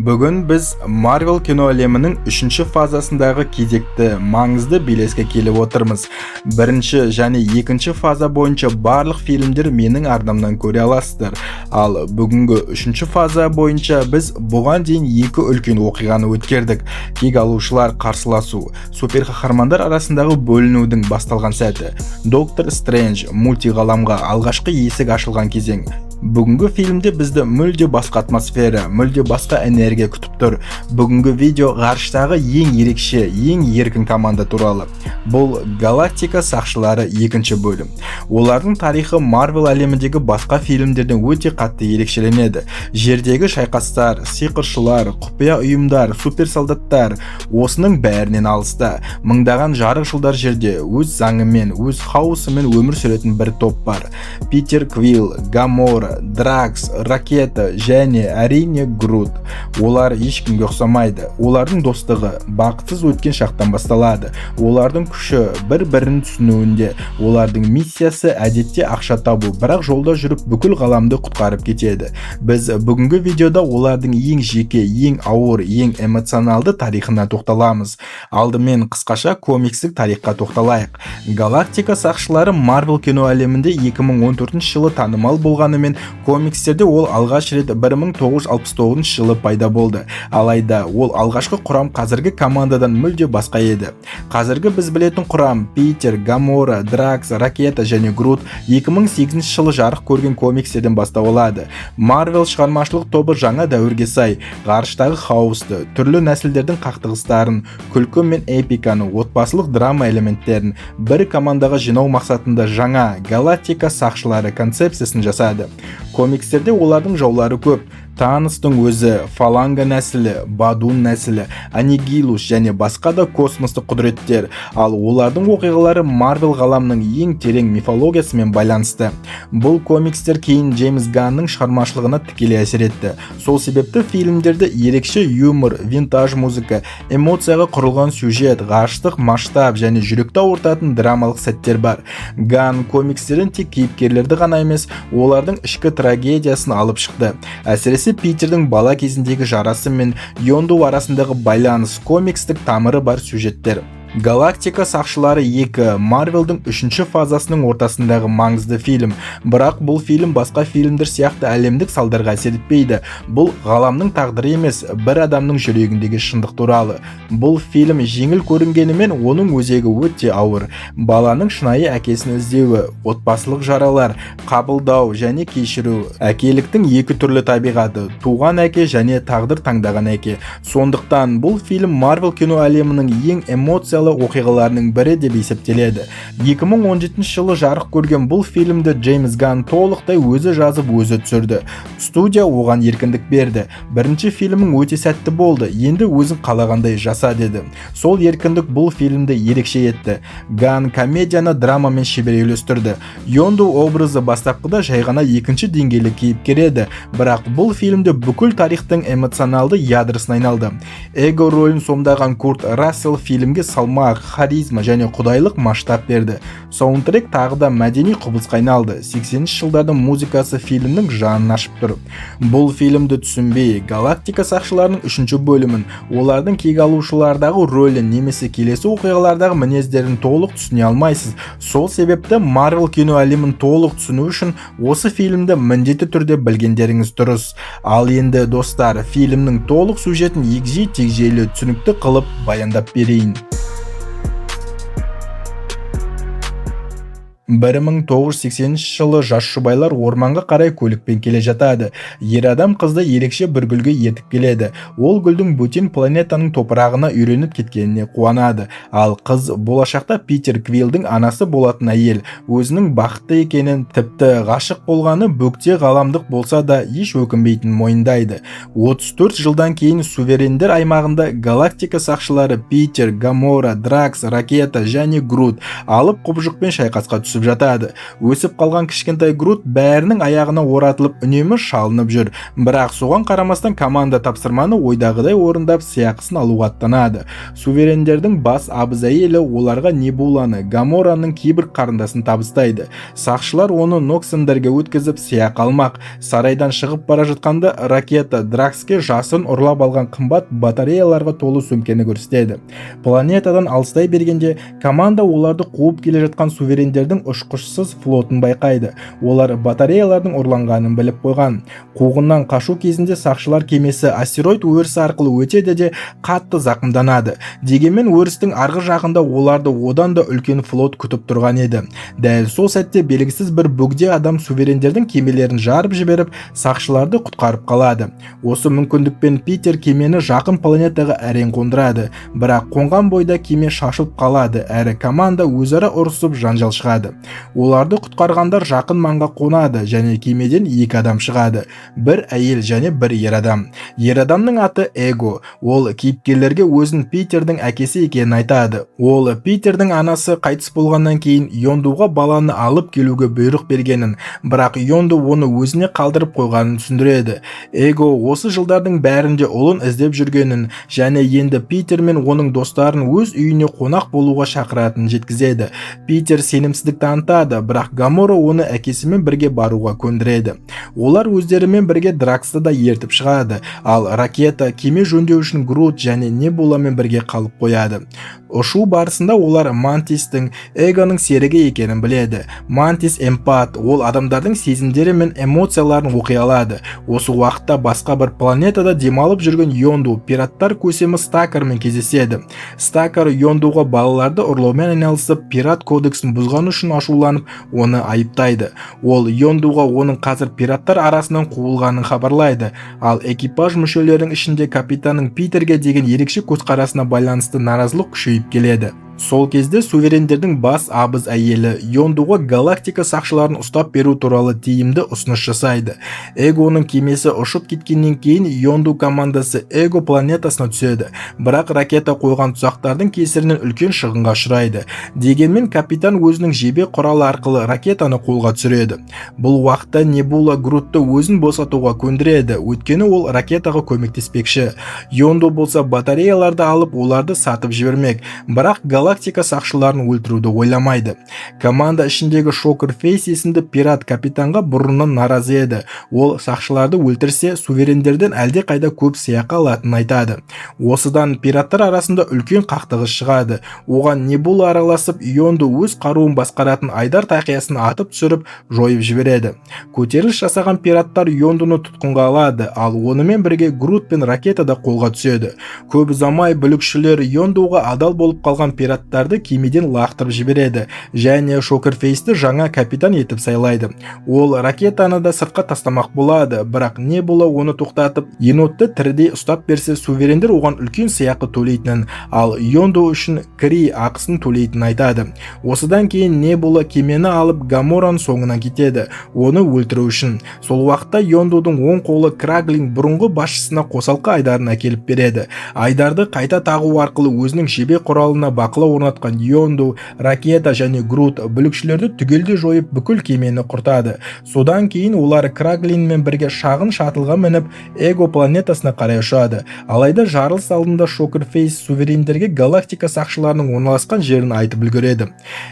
Бүгін біз Marvel кино әлемінің 3-ші фазасындағы кезекті маңызды белеске келіп отырмыз. Бірінші және екінші фаза бойынша барлық фильмдер менің арнамнан көре аласыздар. Ал бүгінгі 3-ші фаза бойынша біз бұған дейін екі үлкен оқиғаны өткердік. Кек алушылар қарсыласу, суперқахармандар арасындағы бөлінудің басталған сәті, Доктор Стрэндж мультиғаламға алғашқы есік ашылған кезең. Бүгінгі фильмде бізді мүлде басқа атмосфера, мүлде басқа энергия күтіп тұр. Бүгінгі видео ғарыштағы ең ерекше, ең еркін команда туралы. Бұл Галактика сақшылары екінші бөлім. Олардың тарихы Marvel әлеміндегі басқа фильмдерден өте қатты ерекшеленеді. Жердегі шайқастар, сиқыршылар, құпия ұйымдар, суперсолдаттар осының бәрінен алыста. Мыңдаған жарық жылдар жерде өз заңымен, өз хаосымен өмір сүретін бір топ бар. Питер Квилл, Гамора, Дракс, Ракета және әрине Грут. Олар ешкімге ұқсамайды. Олардың достығы бақытсыз өткен шақтан басталады. Олардың күші бір-бірін түсінуінде. Олардың миссиясы әдетте ақша табу, бірақ жолда жүріп бүкіл ғаламды құтқарып кетеді. Біз бүгінгі видеода олардың ең жеке, ең ауыр, ең эмоционалды тарихына тоқталамыз. Алдымен қысқаша комикстік тарихқа тоқталайық. Галактика сақшылары Marvel кино әлемінде 2014 жылы танымал болғанымен, комикстерде ол алғаш рет 1969 жылы пайда болды. Алайда ол алғашқы құрам қазіргі командадан мүлде басқа еді. Қазіргі біз білетін құрам Питер, Гамора, Дракс, Ракета және Грут 2008 жылы жарық көрген комикстерден бастау алады. Marvel шығармашылық тобы жаңа дәуірге сай, ғарыштағы хаосты, түрлі нәсілдердің қақтығыстарын, күлкі мен эпиканы, отбасылық драма элементтерін бір командаға жинау мақсатында жаңа Галактика сақшылары концепциясын жасады. Комикстерде олардың жаулары көп. Таныстың өзі, Фаланга нәсілі, Бадун нәсілі, Анигилус және басқа да космостық құдіреттер. Ал олардың оқиғалары Marvel ғаламның ең терең мифологиясымен байланысты. Бұл комикстер кейін Джеймс Ганның шығармашылығына тікелей әсер етті. Сол себепті фильмдерде ерекше юмор, винтаж музыка, эмоцияға құрылған сюжет, ғарыштық масштаб және жүректі ауыртатын драмалық сәттер бар. Ганн комикстерін тек кейіпкерлерді ғана емес, олардың ішкі трагедиясын алып шықты. Әсіресе Питердің бала кезіндегі жарасы мен Йонду арасындағы байланыс комикстік тамыры бар сюжеттер. Галактика сақшылары 2 Marvelдің 3-ші фазасының ортасындағы маңызды фильм. Бірақ бұл фильм басқа фильмдер сияқты әлемдік салдарға әсер етпейді. Бұл ғаламның тағдыры емес, бір адамның жүрегіндегі шындық туралы. Бұл фильм жеңіл көрінгенімен оның өзегі өте ауыр. Баланың шынайы әкесін іздеуі, отбасылық жаралар, қабылдау және кешіру, әкеліктің екі түрлі табиғаты, туған әке және тағдыр таңдаған әке. Сондықтан бұл фильм Marvel кино әлемінің ең эмоциялы оқиғаларының бірі деп есептеледі. 2017 жылы жарық көрген бұл фильмді Джеймс Ганн толықтай өзі жазып, өзі түсірді. Студия оған еркіндік берді. Бірінші фильмің өте сәтті болды, енді өзің қалағандай жаса деді. Сол еркіндік бұл фильмді ерекше етті. Ганн комедияны драмамен шебер үйлестірді. Йонду образы бастапқыда жай ғана екінші деңгейлі кейіпкер еді, бірақ бұл фильмде бүкіл тарихтың эмоционалды ядросын айналды. Эго рөлін сомдаған Курт Рассел фильмге харизма және құдайлық масштаб берді. Саундтрек тағы да мәдени құбылысқа айналды. 80-ші жылдардың музыкасы фильмнің жанын ашып тұр. Бұл фильмді түсінбей, Галактика сақшыларының 3-ші бөлімін, олардың кек алушылардағы рөлін немесе келесі оқиғалардағы мінездерін толық түсіне алмайсыз. Сол себепті Marvel кино әлемін толық түсіну үшін осы фильмді міндетті түрде білгендеріңіз дұрыс. Ал енді достар, фильмнің толық сюжетін егжей-тегжейлі түсінікті қылып баяндап берейін. 1980 жылы жас жұбайлар орманға қарай көлікпен келе жатады. Ер адам қызды ерекше бір гүлге ертіп келеді. Ол гүлдің бөтен планетаның топырағына үйреніп кеткеніне қуанады. Ал қыз болашақта Питер Квиллдің анасы болатын әйел. Өзінің бақытты екенін, тіпті ғашық болғаны бөкте ғаламдық болса да еш өкінбейтінін мойындайды. 34 жылдан кейін суверендер аймағында Галактика сақшылары Питер, Гамора, Дракс, Ракета және Грут алып құбыжықпен шайқасқа түсіп өсіп жатады. Өсіп қалған кішкентай Грут бәрінің аяғына оратылып үнемі шалынып жүр. Бірақ соған қарамастан команда тапсырманы ойдағыдай орындап сыйақысын алуға аттанады. Суверендердің бас абыз әйелі оларға Небуланы, Гамораның кейбір қарындасын табыстайды. Сақшылар оны Ноксендерге өткізіп сыйақы алмақ. Сарайдан шығып бара жатқанда Ракета Дракске жасын ұрлап алған қымбат батареяларға толы сөмкені көрсетеді. Планетадан алыстай бергенде команда оларды қуып келе жатқан суверендердің ұшқышсыз флотын байқайды. Олар батареялардың ұрланғанын біліп қойған. Қуғыннан қашу кезінде сақшылар кемесі астероид өрісі арқылы өтеді де қатты зақымданады. Дегенмен өрістің арғы жағында оларды одан да үлкен флот күтіп тұрған еді. Дәл сол сәтте белгісіз бір бөгде адам суверендердің кемелерін жарып жіберіп, сақшыларды құтқарып қалады. Осы мүмкіндікпен Питер кемені жақын планетаға әрең қондырады, бірақ қонған бойда кеме шашылып қалады, әрі команда өзара ұрысып жанжал шығады. Оларды құтқарғандар жақын маңға қонады және кемеден 2 адам шығады, бір әйел және бір ер адам. Ер адамның аты Эго. Ол кейіпкерлерге өзін Питердің әкесі екенін айтады. Ол Питердің анасы қайтыс болғаннан кейін Йондуға баланы алып келуге бұйрық бергенін, бірақ Йонду оны өзіне қалдырып қойғанын түсіндіреді. Эго осы жылдардың бәрінде ұлын іздеп жүргенін және енді Питер мен оның достарын өз үйіне қонақ болуға шақыратынын жеткізеді. Питер сенімсіздік танытады, бірақ Гамора оны әкесімен бірге баруға көндіреді. Олар өздерімен бірге Драксты да ертіп шығады, ал Ракета кеме жөндеу үшін Грут және Небуламен бірге қалып қояды. Ұшу барысында олар Мантистің Эгоның серігі екенін біледі. Мантис эмпат, ол адамдардың сезімдері мен эмоцияларын оқи алады. Осы уақытта басқа бір планетада демалып жүрген Йонду пираттар көсемі Стакармен кездеседі. Стакар Йондуға балаларды ұрлаумен айналысып, пират кодексін бұзғаны үшін ашуланып, оны айыптайды. Ол Йондуға оның қазір пираттар арасынан қуылғанын хабарлайды, ал экипаж мүшелерінің ішінде капитанның Питерге деген ерекше көзқарасына байланысты наразылық күшейіп келеді. Сол кезде суверендердің бас абыз әйелі Йондуға галактика сақшыларын ұстап беру туралы тиімді ұсыныс жасайды. Эгоның кемесі ұшып кеткеннен кейін Йонду командасы Эго планетасына түседі, бірақ Ракета қойған тұзақтардың кесірінен үлкен шығынға ұшырайды. Дегенмен капитан өзінің жебе құралы арқылы Ракетаны қолға түсіреді. Бұл уақытта Небула Грутты өзін босатуға көндіреді, өйткені ол Ракетаға көмектеспекші. Йонду болса батареяларды алып, оларды сатып жібермек, бірақ галактика сақшыларын өлтіруді ойламайды. Команда ішіндегі Шокер Фейс есімді пират капитанға бұрыннан наразы еді. Ол сақшыларды өлтірсе, суверендерден әлде қайда көп сыйақы алатынын айтады. Осыдан пираттар арасында үлкен қақтығыс шығады. Оған Небула араласып, Йонду өз қаруын басқаратын айдар тақиясын атып түсіріп, жойып жібереді. Көтеріліс жасаған пираттар Йондуны тұтқынға алады, ал онымен бірге Грут пен Ракета да қолға түседі. Көп ұзамай бүлікшілер Йондуға адал болып қалған пираттарды кемеден лақтырып жібереді және Шокер Фейсті жаңа капитан етіп сайлайды. Ол Ракетаны да сыртқа тастамақ болады, бірақ Небула оны тоқтатып, енотты тірідей ұстап берсе, суверендер оған үлкен сыйақы төлейтінін, ал Йонду үшін кіри ақысын төлейтінін айтады. Осыдан кейін Небула кемені алып Гамораның соңынан кетеді, оны өлтіру үшін. Сол уақытта Йондудың оң қолы Краглин бұрынғы басшысына қосалқы айдарын әкеліп береді. Айдарды қайта тағу арқылы өзінің жебе құралына бақылау орнатқан Йонду, Ракета және Грут бүлікшілерді түгелде жойып бүкіл кемені құртады. Содан кейін олар Краглинмен бірге шағын шатылға мініп Эго планетасына қарай ұшады. Алайда жарылыс алдында Шокер Фейс суверендерге галактика сақшыларының орналасқан жерін айтып үлгереді.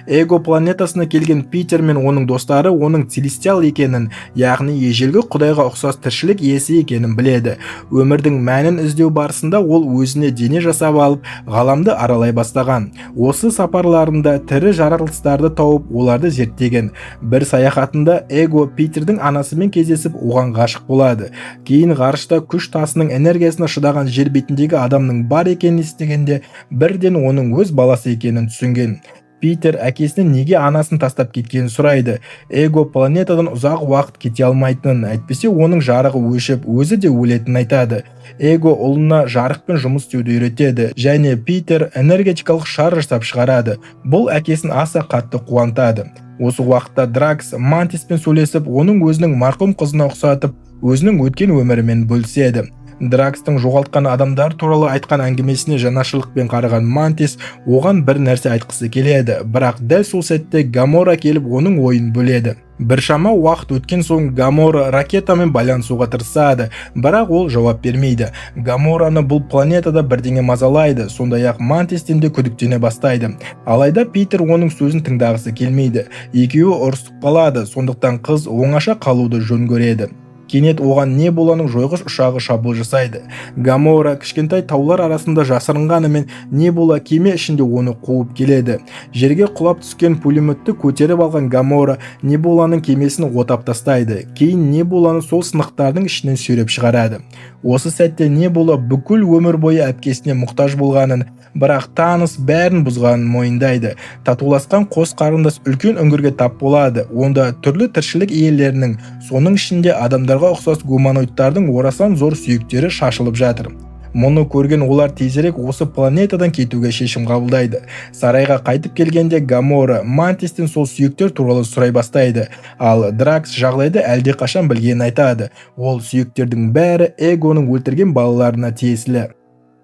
Эго планетасына келген Питер мен оның достары оның целестиал екенін, яғни ежелгі құдайға ұқсас тіршілік иесі екенін біледі. Өмірдің мәнін іздеу барысында ол өзіне дене жасап алып, ғаламды аралай бастаған. Осы сапарларында тірі жаратылыстарды тауып, оларды зерттеген. Бір саяхатында Эго Питердің анасымен кездесіп, оған ғашық болады. Кейін ғарышта күш тасының энергиясына шыдаған жер бетіндегі адамның бар екенін естігенде, бірден оның өз баласы екенін түсінген. Питер әкесінің неге анасын тастап кеткенін сұрайды. Эго планетадан ұзақ уақыт кете алмайтынын, әйтпесе оның жарығы өшіп, өзі де өлетінін айтады. Эго ұлына жарықпен жұмыс істеуді үйретеді және Питер энергетикалық шар жасап шығарады. Бұл әкесін аса қатты қуантады. Осы уақытта Дракс Мантиспен сөйлесіп, оның өзінің марқұм қызына ұқсатып, өзінің өткен өмірімен бөліседі. Дракстың жоғалтқан адамдар туралы айтқан әңгімесіне жанашырлықпен қараған Мантис оған бір нәрсе айтқысы келеді, бірақ дәл сол сәтте Гамора келіп оның ойын бөледі. Біршама уақыт өткен соң Гамора ракетамен байланысуға тырысады, бірақ ол жауап бермейді. Гамораны бұл планетада бірдеңе мазалайды, сондай-ақ Мантистен де күдіктене бастайды. Алайда Питер оның сөзін тыңдағысы келмейді. Екеуі ұрысып қалады, сондықтан қыз оңаша қалуды жөн көреді. Кенет оған Небуланың жойғыш ұшағы шабуыл жасайды. Гамора кішкентай таулар арасында жасырынғанымен Небула кеме ішінде оны қуып келеді. Жерге құлап түскен пулеметті көтеріп алған Гамора Небуланың кемесін отап тастайды. Кейін Небуланы сол сынықтардың ішінен сүйреп шығарады. Осы сәтте Небула бүкіл өмір бойы әпкесіне мұқтаж болғанын, бірақ Танос бәрін бұзғанын мойындайды. Татуласқан қос қарындас үлкен үңгірге тап болады. Онда түрлі тіршілік иелерінің, соның ішінде адамдарға ұқсас гуманоидтардың орасан зор сүйектері шашылып жатыр. Мұны көрген олар тезірек осы планетадан кетуге шешім қабылдайды. Сарайға қайтып келгенде Гамора Мантистен сол сүйектер туралы сұрай бастайды, ал Дракс жағдайды әлдеқашан білгенін айтады. Ол сүйектердің бәрі Эгоның өлтірген балаларына тиесілі.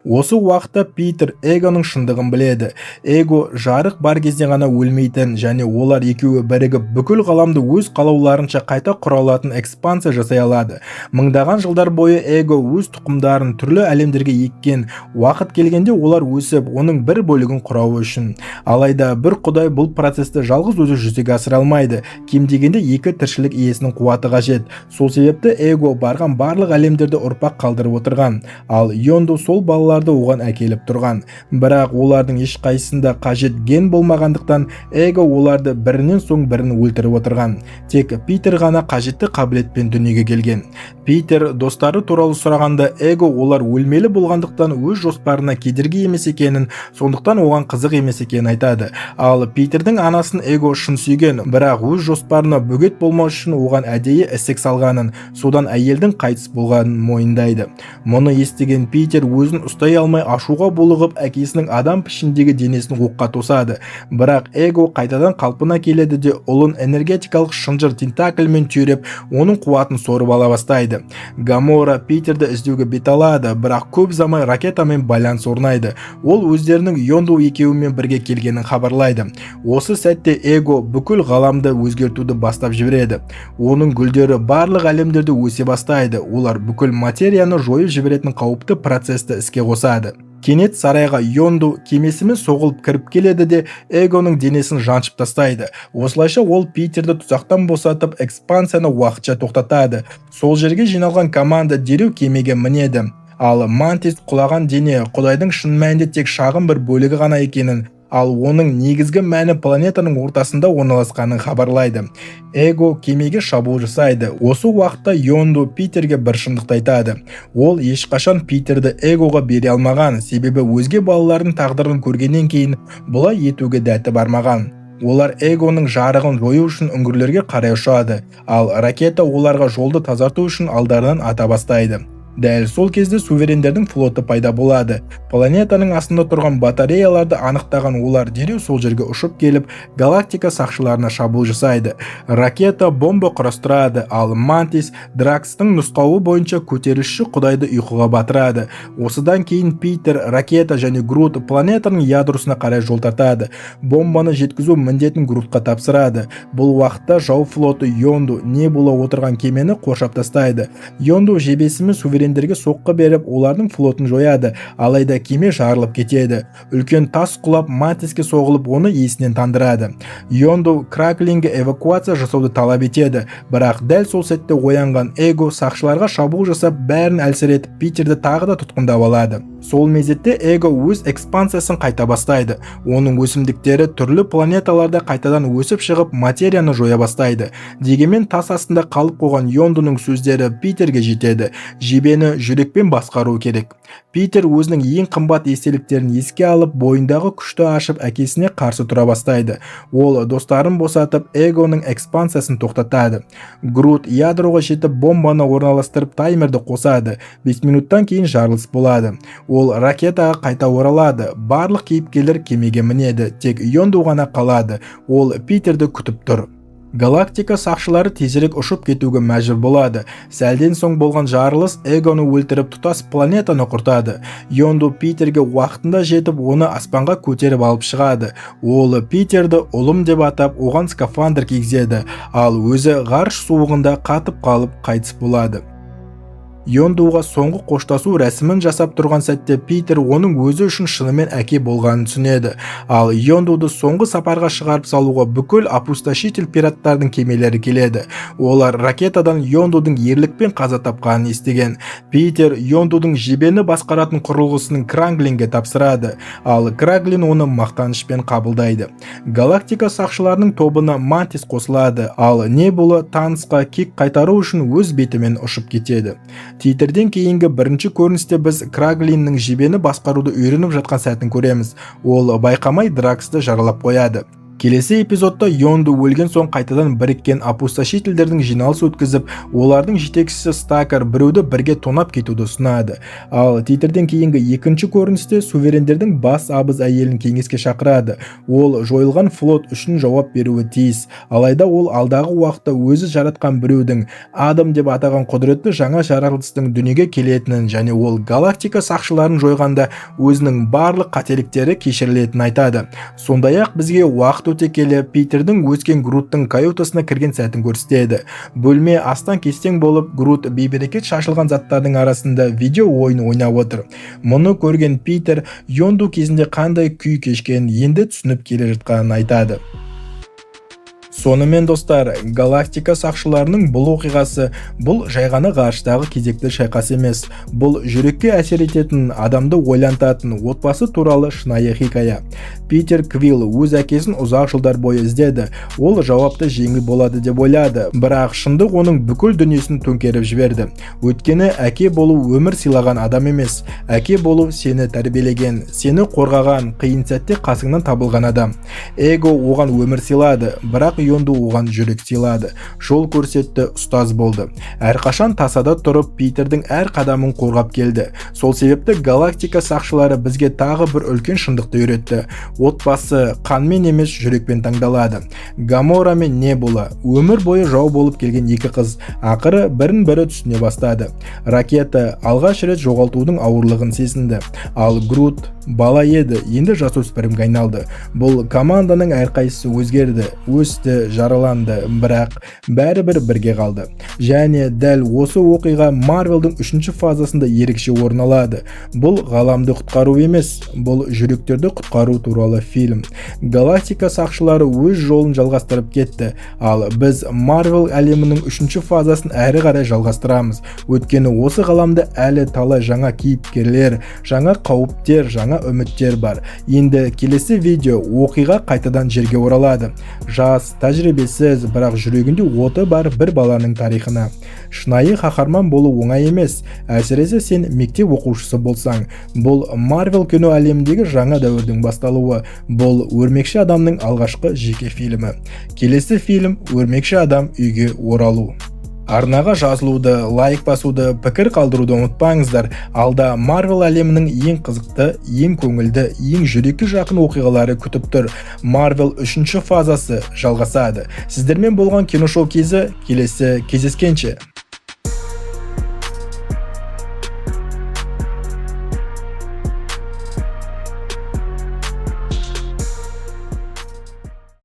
Осы уақытта Питер Эгоның шындығын біледі. Эго жарық бар кезде ғана өлмейтін, және олар екеуі бірігіп бүкіл ғаламды өз қалауларынша қайта құра алатын экспансия жасай алады. Мыңдаған жылдар бойы Эго өз тұқымдарын түрлі әлемдерге еккен. Уақыт келгенде олар өсіп, оның бір бөлігін құрауы үшін. Алайда бір құдай бұл процесті жалғыз өзі жүзеге асыра алмайды. Кем дегенде екі тіршілік иесінің қуаты қажет. Сол себепті Эго барған барлық әлемдерде ұрпақ қалдырып отырған, ал Йонду сол балалар оған әкеліп тұрған. Бірақ олардың ешқайсысында қажет ген болмағандықтан Эго оларды бірінен соң бірін өлтіріп отырған. Тек Питер ғана қажетті қабілетпен дүниеге келген. Питер достары туралы сұрағанда Эго олар өлмелі болғандықтан өз жоспарына кедергі емес екенін, сондықтан оған қызық емес екенін айтады. Ал Питердің анасын Эго шын сүйген, бірақ өз жоспарына бөгет болмау үшін оған әдейі ісік салғанын, содан әйелдің қайтыс болғанын мойындайды. Мұны естіген Питер өзін ұстай алмай ашуға булығып әкесінің адам пішіндегі денесін оққа тосады. Бірақ Эго қайтадан қалпына келеді де ұлын энергетикалық шынжыр тентакльмен түйреп, оның қуатын сорып ала бастайды. Гамора Питерді іздеуге бет алады, бірақ көп ұзамай ракетамен байланыс орнайды. Ол өздерінің Йонду екеуімен бірге келгенін хабарлайды. Осы сәтте Эго бүкіл ғаламды өзгертуді бастап жібереді. Оның гүлдері барлық әлемдерде өсе бастайды. Олар бүкіл материяны жойып жіберетін қауіпті процесті іске қосады. Кенет сарайға Йонду кемесімен соғылып кіріп келеді де Эгоның денесін жаншып тастайды. Осылайша ол Питерді тұзақтан босатып экспансияны уақытша тоқтатады. Сол жерге жиналған команда дереу кемеге мінеді. Ал Мантис құлаған дене құдайдың шын мәнінде тек шағын бір бөлігі ғана екенін, ал оның негізгі мәні планетаның ортасында орналасқанын хабарлайды. Эго кемеге шабуыл жасайды. Осы уақытта Йонду Питерге бір шындықты айтады. Ол ешқашан Питерді Эгоға бере алмаған, себебі өзге балалардың тағдырын көргеннен кейін бұлай етуге дәті бармаған. Олар Эгоның жарығын жою үшін үңгірлерге қарай ұшады, ал ракета оларға жолды тазарту үшін алдарынан ата бастайды. Дәл сол кезде суверендердің флоты пайда болады. Планетаның астында тұрған батареяларды анықтаған олар дереу сол жерге ұшып келіп, галактика сақшыларына шабуыл жасайды. Ракета бомба құрастырады, ал Мантис Дракстың нұсқауы бойынша көтерілісші құдайды ұйқыға батырады. Осыдан кейін Питер, ракета және Грут планетаның ядросына қарай жол тартады. Бомбаны жеткізу міндетін Грутқа тапсырады. Бұл уақытта жау флоты Йонду Небула отырған кемені қоршап тастайды. Йонду жебесімен суверендерге соққы беріп, олардың флотын жояды, алайда кеме жарылып кетеді. Үлкен тас құлап Мантиске соғылып, оны есінен тандырады. Йонду Краклинге эвакуация жасауды талап етеді, бірақ дәл сол сәтте оянған Эго сақшыларға шабуыл жасап, бәрін әлсіретіп Питерді тағы да тұтқындап алады. Сол мезетте Эго өз экспансиясын қайта бастайды. Оның өсімдіктері түрлі планеталарда қайтадан өсіп шығып, материяны жоя бастайды. Дегенмен тас астында қалып қойған Йондуның сөздері Питерге жетеді. Жебені жүрекпен басқару керек. Питер өзінің ең қымбат естеліктерін еске алып, бойындағы күшті ашып, әкесіне қарсы тұра бастайды. Ол достарын босатып, Эгоның экспансиясын тоқтатады. Грут ядроға жетіп, бомбаны орналастырып, таймерді қосады. 5 минуттан кейін жарылыс болады. Ол ракетаға қайта оралады. Барлық кейіпкерлер кемеге мінеді, тек Йонду ғана қалады. Ол Питерді күтіп тұр. Галактика сақшылары тезірек ұшып кетуге мәжбүр болады. Сәлден соң болған жарылыс Эгоны өлтіріп тұтас планетаны құртады. Йонду Питерге уақытында жетіп, оны аспанға көтеріп алып шығады. Ол Питерді ұлым деп атап, оған скафандр кигізеді, ал өзі ғарыш суығында қатып қалып қайтыс болады. Йондуға соңғы қоштасу рәсімін жасап тұрған сәтте Питер оның өзі үшін шынымен әке болғанын түсінеді. Ал Йондуды соңғы сапарға шығарып салуға бүкіл опустошитель пираттардың кемелері келеді. Олар ракетадан Йондудың ерлікпен қаза тапқанын естіген. Питер Йондудың жебені басқаратын құрылғысының Кранглинге тапсырады, ал Кранглин оны мақтанышпен қабылдайды. Галактика сақшыларының тобына Мантис қосылады, ал Небула танысқа кек қайтару үшін өз бетімен ұшып кетеді. Титрден кейінгі бірінші көріністе біз Кранглиннің жебені басқаруды үйреніп жатқан сәтін көреміз. Ол байқамай Драксты жаралап қояды. Келесі эпизодта Йонду өлген соң қайтадан біріккен опустошительдердің жиналыс өткізіп, олардың жетекшісі Стакар біреуді бірге тонап кетуді ұсынады. Ал титрден кейінгі екінші көріністе суверендердің бас абыз әйелін кеңеске шақырады. Ол жойылған флот үшін жауап беруі тиіс. Алайда ол алдағы уақытта өзі жаратқан біреудің Адам деп атаған құдіретті жаңа жаратылыстың дүниеге келетінін және ол галактика сақшыларын жойғанда өзінің барлық қателіктері кешірілетінін айтады. Сондай-ақ бізге уақыт өте келе Питердің өскен Груттың каютасына кірген сәтін көрсетеді. Бөлме астан кестең болып, Грут бейберекет шашылған заттардың арасында видео ойын ойнап отыр. Мұны көрген Питер Йонду кезінде қандай күй кешкен енді түсініп келе жатқанын айтады. Сонымен достар, галактика сақшыларының бұл оқиғасы бұл жай ғана ғарыштағы кезекті шайқас емес. Бұл жүрекке әсер ететін, адамды ойлантатын отбасы туралы шынайы хикая. Питер Квилл өз әкесін ұзақ жылдар бойы іздеді. Ол жауапты жеңіл болады деп ойлады, бірақ шындық оның бүкіл дүниесін төңкеріп жіберді. Өйткені әке болу өмір сыйлаған адам емес. Әке болу сені тәрбиелеген, сені қорғаған, қиын сәтте қасыңнан табылған адам. Эго оған өмір сыйлады, бірақ Йонду оған жүрек сыйлады. Жол көрсетті, ұстаз болды. Әрқашан тасада тұрып, Питердің әр қадамын қорғап келді. Сол себепті галактика сақшылары бізге тағы бір үлкен шындықты үйретті. Отбасы қанмен емес жүрекпен таңдалады. Гамора мен Небула өмір бойы жау болып келген екі қыз ақыры бірін-бірі түсіне бастады. Ракета алғаш рет жоғалтудың ауырлығын сезінді. Ал Грут бала еді, енді жасөспірімге айналды. Бұл команданың әрқайсысы өзгерді, өсті, жараланды, бірақ бәрібір бірге қалды. Және дәл осы оқиға Марвелдің 3-ші фазасында ерекше орын алады. Бұл ғаламды құтқару емес, бұл жүректерді құтқару туралы фильм. Галактика сақшылары өз жолын жалғастырып кетті, ал біз Марвел әлемінің 3-ші фазасын әрі қарай жалғастырамыз. Өйткені осы ғаламда әлі талай жаңа кейіпкерлер, жаңа қауіптер, жаңа үміттер бар. Енді келесі видео оқиға қайтадан жерге оралады. Жас, тәжірибесіз, бірақ жүрегінде оты бар бір баланың тарихына. Шынайы қаһарман болу оңай емес, әсіресе сен мектеп оқушысы болсаң. Бұл Марвел кино әлеміндегі жаңа дәуірдің басталуы. Бұл өрмекші адамның алғашқы жеке фильмі. Келесі фильм Өрмекші адам үйге оралу. Арнаға жазылуды, лайк басуды, пікір қалдыруды ұмытпаңыздар. Алда Марвел әлемінің ең қызықты, ең көңілді, ең жүрекке жақын оқиғалары күтіп тұр. Марвел 3-ші фазасы жалғасады. Сіздермен болған киношоу кезі келесі кездескенше.